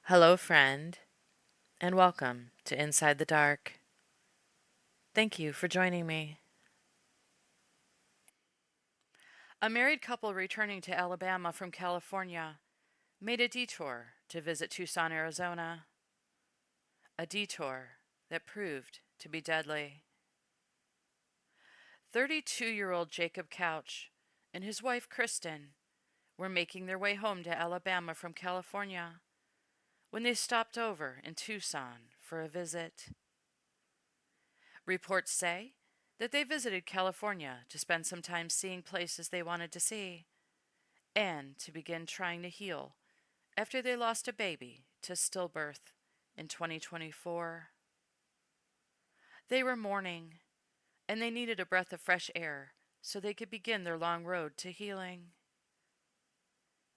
Hello, friend, and welcome to Inside the Dark. Thank you for joining me. A married couple returning to Alabama from California made a detour to visit Tucson, Arizona. A detour that proved to be deadly. 32-year-old Jacob Couch and his wife Kristen were making their way home to Alabama from California when they stopped over in Tucson for a visit. Reports say that they visited California to spend some time seeing places they wanted to see and to begin trying to heal after they lost a baby to stillbirth in 2024. They were mourning, and they needed a breath of fresh air so they could begin their long road to healing.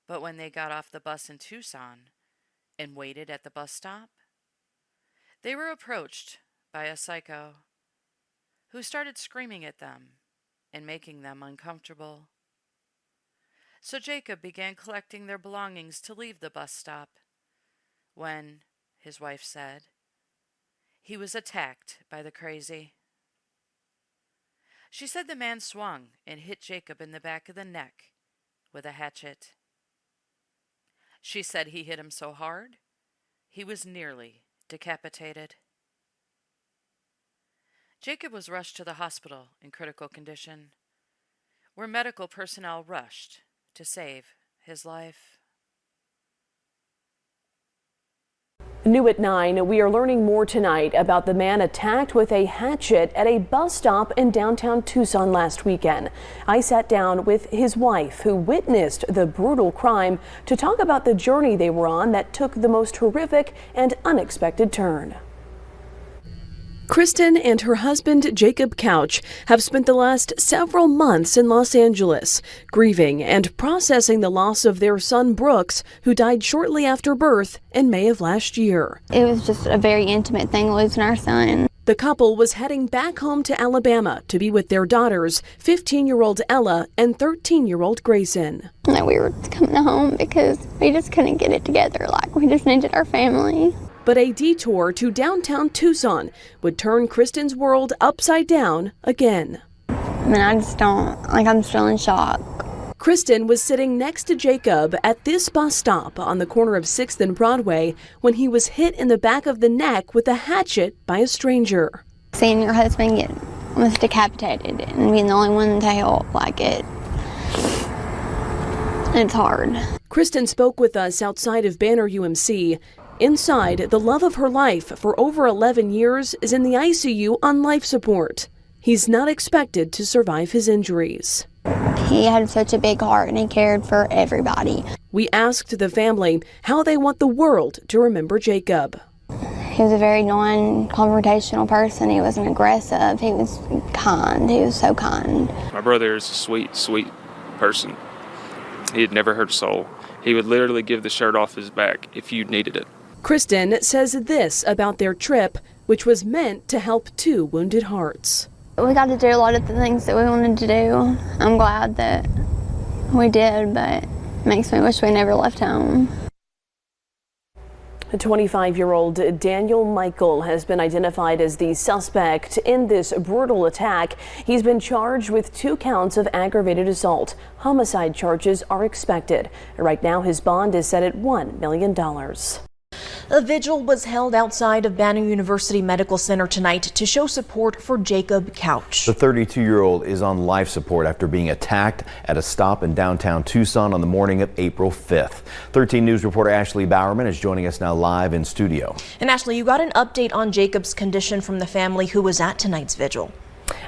But when they got off the bus in Tucson and waited at the bus stop, they were approached by a psycho who started screaming at them and making them uncomfortable. So Jacob began collecting their belongings to leave the bus stop when, his wife said, he was attacked by the crazy. She said the man swung and hit Jacob in the back of the neck with a hatchet. She said he hit him so hard, he was nearly decapitated. Jacob was rushed to the hospital in critical condition, where medical personnel rushed to save his life. New at 9, we are learning more tonight about the man attacked with a hatchet at a bus stop in downtown Tucson last weekend. I sat down with his wife, who witnessed the brutal crime, to talk about the journey they were on that took the most horrific and unexpected turn. Kristen and her husband, Jacob Couch, have spent the last several months in Los Angeles, grieving and processing the loss of their son, Brooks, who died shortly after birth in May of last year. It was just a very intimate thing, losing our son. The couple was heading back home to Alabama to be with their daughters, 15-year-old Ella and 13-year-old Grayson. And we were coming home because we just couldn't get it together. We just needed our family. But a detour to downtown Tucson would turn Kristen's world upside down again. I just don't, I'm still in shock. Kristen was sitting next to Jacob at this bus stop on the corner of 6th and Broadway when he was hit in the back of the neck with a hatchet by a stranger. Seeing your husband get almost decapitated and being the only one to help, it's hard. Kristen spoke with us outside of Banner UMC. Inside, the love of her life for over 11 years is in the ICU on life support. He's not expected to survive his injuries. He had such a big heart and he cared for everybody. We asked the family how they want the world to remember Jacob. He was a very non-confrontational person. He wasn't aggressive. He was kind. He was so kind. My brother is a sweet, sweet person. He had never hurt a soul. He would literally give the shirt off his back if you needed it. Kristen says this about their trip, which was meant to help two wounded hearts. We got to do a lot of the things that we wanted to do. I'm glad that we did, but it makes me wish we never left home. A 25-year-old Daniel Michael has been identified as the suspect in this brutal attack. He's been charged with 2 counts of aggravated assault. Homicide charges are expected. Right now, his bond is set at $1 million. A vigil was held outside of Banner University Medical Center tonight to show support for Jacob Couch. The 32-year-old is on life support after being attacked at a stop in downtown Tucson on the morning of April 5th. 13 News reporter Ashley Bowerman is joining us now live in studio. And Ashley, you got an update on Jacob's condition from the family who was at tonight's vigil.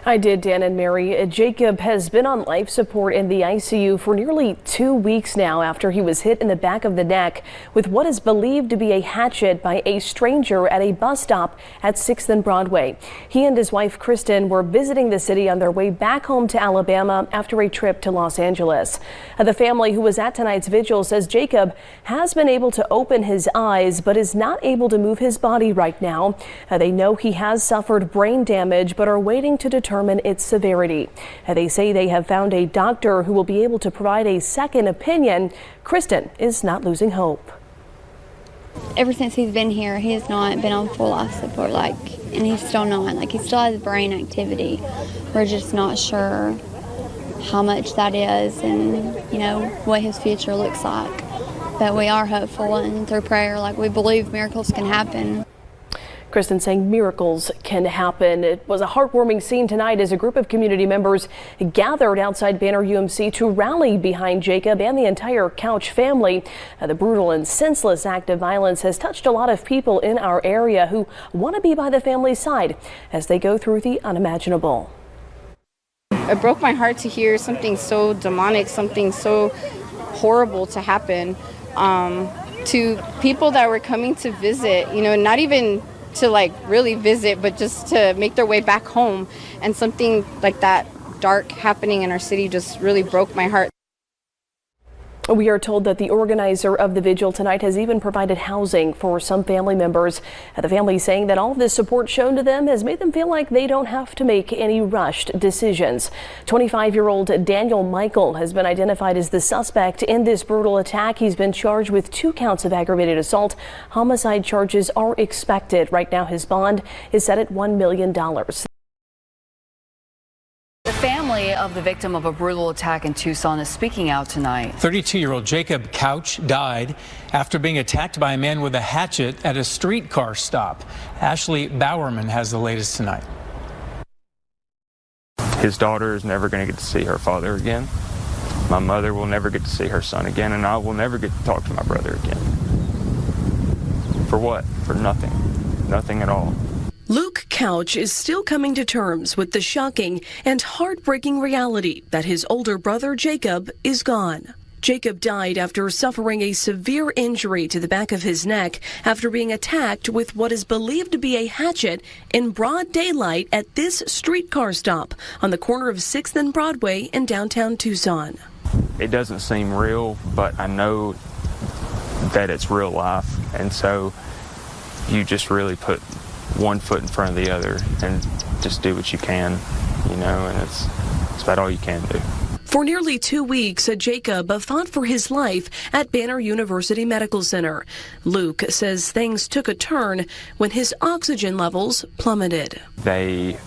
I did, Dan and Mary. Jacob has been on life support in the ICU for nearly 2 weeks now after he was hit in the back of the neck with what is believed to be a hatchet by a stranger at a bus stop at 6th and Broadway. He and his wife Kristen were visiting the city on their way back home to Alabama after a trip to Los Angeles. The family who was at tonight's vigil says Jacob has been able to open his eyes but is not able to move his body right now. They know he has suffered brain damage but are waiting to determine its severity. They say they have found a doctor who will be able to provide a second opinion. Kristen is not losing hope. Ever since he's been here, he has not been on full life support, and he's still not. He still has brain activity. We're just not sure how much that is and, what his future looks like. But we are hopeful, and through prayer, we believe miracles can happen. Kristen saying miracles can happen. It was a heartwarming scene tonight as a group of community members gathered outside Banner UMC to rally behind Jacob and the entire Couch family. The brutal and senseless act of violence has touched a lot of people in our area who want to be by the family's side as they go through the unimaginable. It broke my heart to hear something so demonic, something so horrible to happen to people that were coming to visit, not even to really visit, but just to make their way back home. And something like that dark happening in our city just really broke my heart. We are told that the organizer of the vigil tonight has even provided housing for some family members. The family saying that all of this support shown to them has made them feel like they don't have to make any rushed decisions. 25-year-old Daniel Michael has been identified as the suspect in this brutal attack. He's been charged with 2 counts of aggravated assault. Homicide charges are expected. Right now, his bond is set at $1 million. The family of the victim of a brutal attack in Tucson is speaking out tonight. 32-year-old Jacob Couch died after being attacked by a man with a hatchet at a streetcar stop. Ashley Bowerman has the latest tonight. His daughter is never going to get to see her father again. My mother will never get to see her son again, and I will never get to talk to my brother again. For what? For nothing. Nothing at all. Luke Couch is still coming to terms with the shocking and heartbreaking reality that his older brother Jacob is gone. Jacob died after suffering a severe injury to the back of his neck after being attacked with what is believed to be a hatchet in broad daylight at this streetcar stop on the corner of 6th and Broadway in downtown Tucson. It doesn't seem real, but I know that it's real life, and so you just really put one foot in front of the other and just do what you can, and it's about all you can do. For nearly 2 weeks, Jacob fought for his life at Banner University Medical Center. Luke says things took a turn when his oxygen levels plummeted. They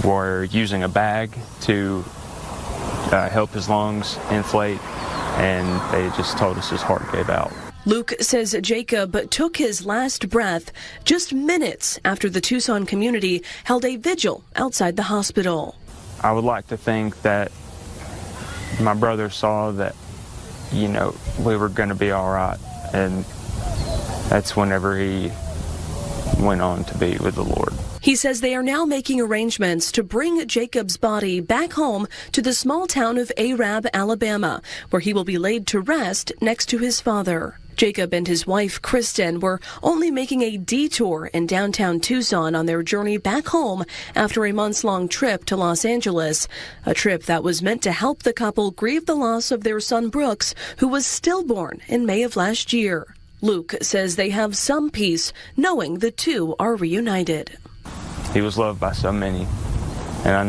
were using a bag to help his lungs inflate, and they just told us his heart gave out. Luke says Jacob took his last breath just minutes after the Tucson community held a vigil outside the hospital. I would like to think that my brother saw that, we were going to be all right, and that's whenever he went on to be with the Lord. He says they are now making arrangements to bring Jacob's body back home to the small town of Arab, Alabama, where he will be laid to rest next to his father. Jacob and his wife, Kristen, were only making a detour in downtown Tucson on their journey back home after a months-long trip to Los Angeles, a trip that was meant to help the couple grieve the loss of their son Brooks, who was stillborn in May of last year. Luke says they have some peace knowing the two are reunited. He was loved by so many, and I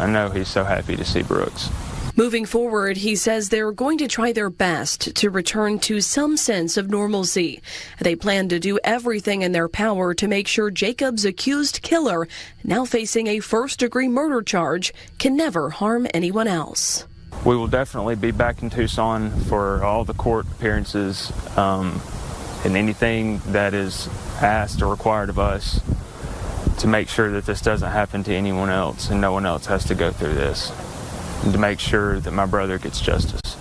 know he's so happy to see Brooks. Moving forward, he says they're going to try their best to return to some sense of normalcy. They plan to do everything in their power to make sure Jacob's accused killer, now facing a first-degree murder charge, can never harm anyone else. We will definitely be back in Tucson for all the court appearances and anything that is asked or required of us to make sure that this doesn't happen to anyone else and no one else has to go through this, and to make sure that my brother gets justice.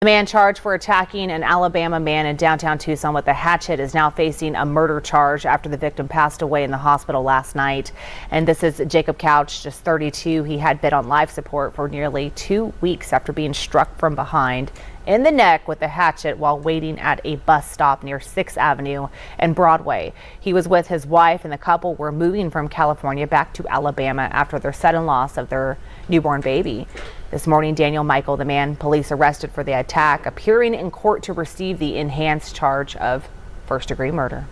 The man charged for attacking an Alabama man in downtown Tucson with a hatchet is now facing a murder charge after the victim passed away in the hospital last night. And this is Jacob Couch, just 32. He had been on life support for nearly 2 weeks after being struck from behind in the neck with a hatchet while waiting at a bus stop near 6th Avenue and Broadway. He was with his wife, and the couple were moving from California back to Alabama after their sudden loss of their newborn baby. This morning, Daniel Michael, the man police arrested for the attack, appearing in court to receive the enhanced charge of first-degree murder.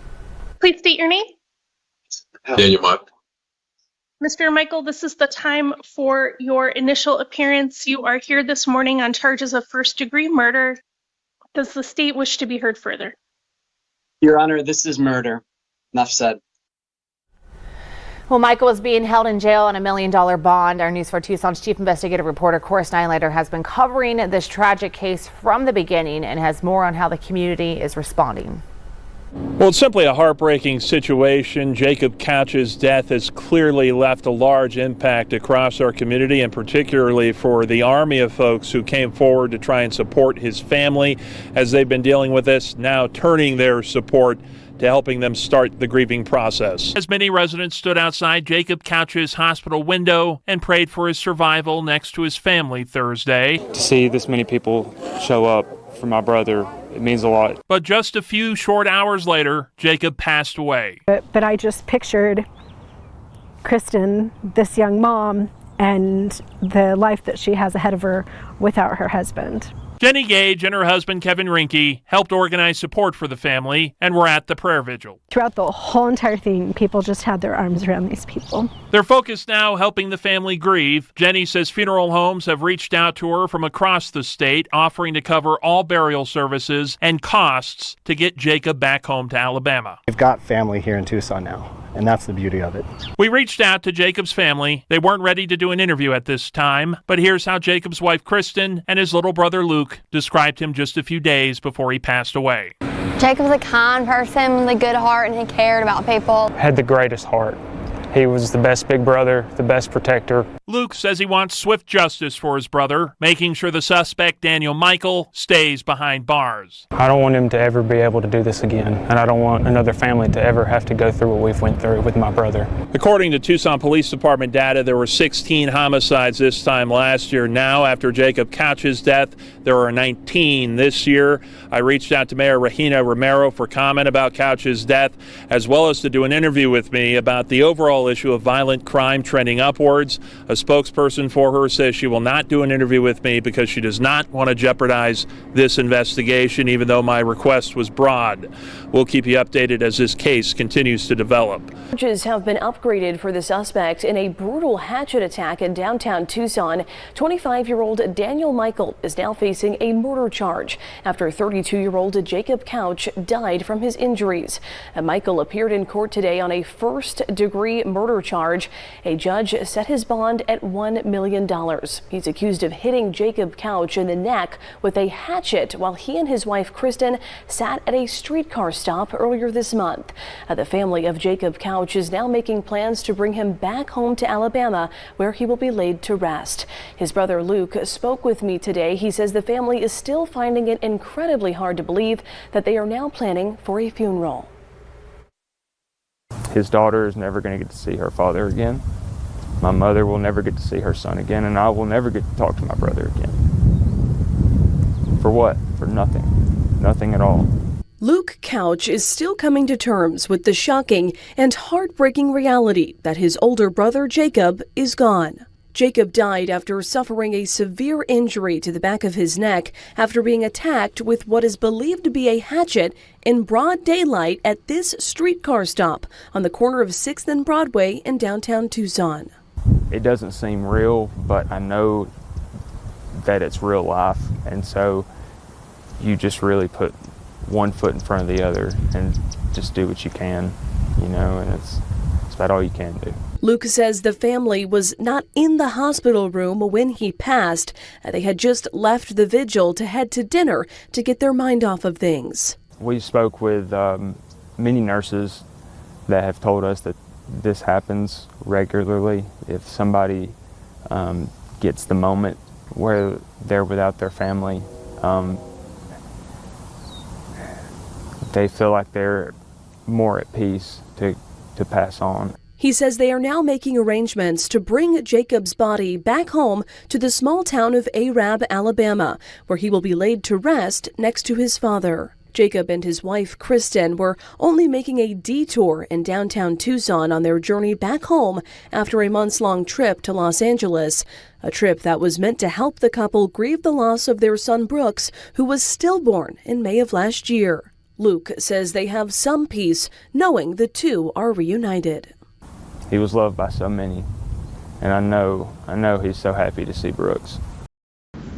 Please state your name. Daniel Michael. Mr. Michael, this is the time for your initial appearance. You are here this morning on charges of first-degree murder. Does the state wish to be heard further? Your Honor, this is murder. Enough said. Well, Michael is being held in jail on $1 million bond. Our News 4 Tucson's chief investigative reporter, Cora Steinleiter, has been covering this tragic case from the beginning and has more on how the community is responding. Well, it's simply a heartbreaking situation. Jacob Couch's death has clearly left a large impact across our community, and particularly for the army of folks who came forward to try and support his family as they've been dealing with this, now turning their support to helping them start the grieving process. As many residents stood outside Jacob Couch's hospital window and prayed for his survival next to his family Thursday. To see this many people show up for my brother, it means a lot. But just a few short hours later, Jacob passed away. But I just pictured Kristen, this young mom, and the life that she has ahead of her without her husband. Jenny Gage and her husband, Kevin Rinke, helped organize support for the family and were at the prayer vigil. Throughout the whole entire thing, people just had their arms around these people. They're focused now helping the family grieve. Jenny says funeral homes have reached out to her from across the state, offering to cover all burial services and costs to get Jacob back home to Alabama. We've got family here in Tucson now, and that's the beauty of it. We reached out to Jacob's family. They weren't ready to do an interview at this time, but here's how Jacob's wife, Kristen, and his little brother, Luke, described him just a few days before he passed away. Jacob was a kind person with a good heart, and he cared about people. Had the greatest heart. He was the best big brother, the best protector. Luke says he wants swift justice for his brother, making sure the suspect, Daniel Michael, stays behind bars. I don't want him to ever be able to do this again, and I don't want another family to ever have to go through what we've went through with my brother. According to Tucson Police Department data, there were 16 homicides this time last year. Now, after Jacob Couch's death, there are 19 this year. I reached out to Mayor Regina Romero for comment about Couch's death, as well as to do an interview with me about the overall issue of violent crime trending upwards. A spokesperson for her says she will not do an interview with me because she does not want to jeopardize this investigation, even though my request was broad. We'll keep you updated as this case continues to develop. Charges have been upgraded for the suspect in a brutal hatchet attack in downtown Tucson. 25-year-old Daniel Michael is now facing a murder charge after 32-year-old Jacob Couch died from his injuries. Michael appeared in court today on a first-degree murder charge. A judge set his bond at $1 million. He's accused of hitting Jacob Couch in the neck with a hatchet while he and his wife Kristen sat at a streetcar stop earlier this month. The family of Jacob Couch is now making plans to bring him back home to Alabama, where he will be laid to rest. His brother Luke spoke with me today. He says the family is still finding it incredibly hard to believe that they are now planning for a funeral. His daughter is never going to get to see her father again. My mother will never get to see her son again, and I will never get to talk to my brother again. For what? For nothing. Nothing at all. Luke Couch is still coming to terms with the shocking and heartbreaking reality that his older brother Jacob is gone. Jacob died after suffering a severe injury to the back of his neck after being attacked with what is believed to be a hatchet in broad daylight at this streetcar stop on the corner of 6th and Broadway in downtown Tucson. It doesn't seem real, but I know that it's real life, and so you just really put one foot in front of the other and just do what you can, you know, and it's about all you can do. Luke says the family was not in the hospital room when he passed. They had just left the vigil to head to dinner to get their mind off of things. We spoke with many nurses that have told us that this happens regularly. If somebody gets the moment where they're without their family, they feel like they're more at peace to pass on. He says they are now making arrangements to bring Jacob's body back home to the small town of Arab, Alabama, where he will be laid to rest next to his father. Jacob and his wife, Kristen, were only making a detour in downtown Tucson on their journey back home after a months-long trip to Los Angeles, a trip that was meant to help the couple grieve the loss of their son Brooks, who was stillborn in May of last year. Luke says they have some peace knowing the two are reunited. He was loved by so many, and I know he's so happy to see Brooks.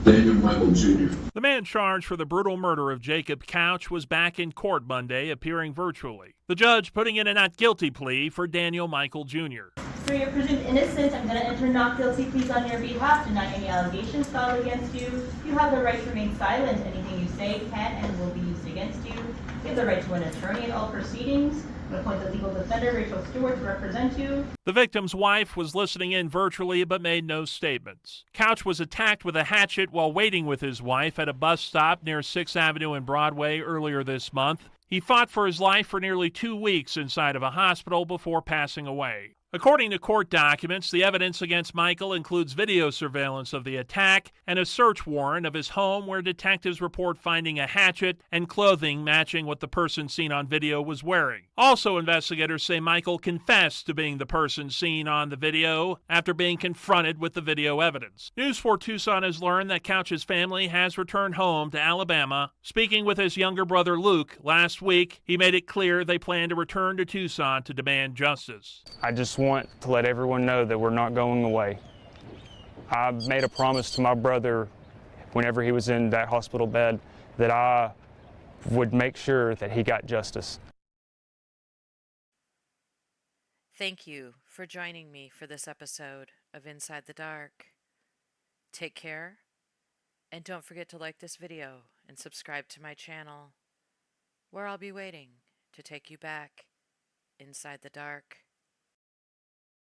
Daniel Michael Jr. The man charged for the brutal murder of Jacob Couch was back in court Monday, appearing virtually. The judge putting in a not guilty plea for Daniel Michael Jr. So you're presumed innocent. I'm going to enter not guilty pleas on your behalf, deny any allegations filed against you. You have the right to remain silent. Anything you say can and will be used against you. You have the right to an attorney in all proceedings. I'm going to appoint the legal defender, Rachel Stewart, to represent you. The victim's wife was listening in virtually but made no statements. Couch was attacked with a hatchet while waiting with his wife at a bus stop near 6th Avenue and Broadway earlier this month. He fought for his life for nearly 2 weeks inside of a hospital before passing away. According to court documents, the evidence against Michael includes video surveillance of the attack and a search warrant of his home where detectives report finding a hatchet and clothing matching what the person seen on video was wearing. Also, investigators say Michael confessed to being the person seen on the video after being confronted with the video evidence. News 4 Tucson has learned that Couch's family has returned home to Alabama. Speaking with his younger brother Luke last week, he made it clear they plan to return to Tucson to demand justice. I just want to let everyone know that we're not going away. I made a promise to my brother whenever he was in that hospital bed that I would make sure that he got justice. Thank you for joining me for this episode of Inside the Dark. Take care, and don't forget to like this video and subscribe to my channel, where I'll be waiting to take you back inside the dark.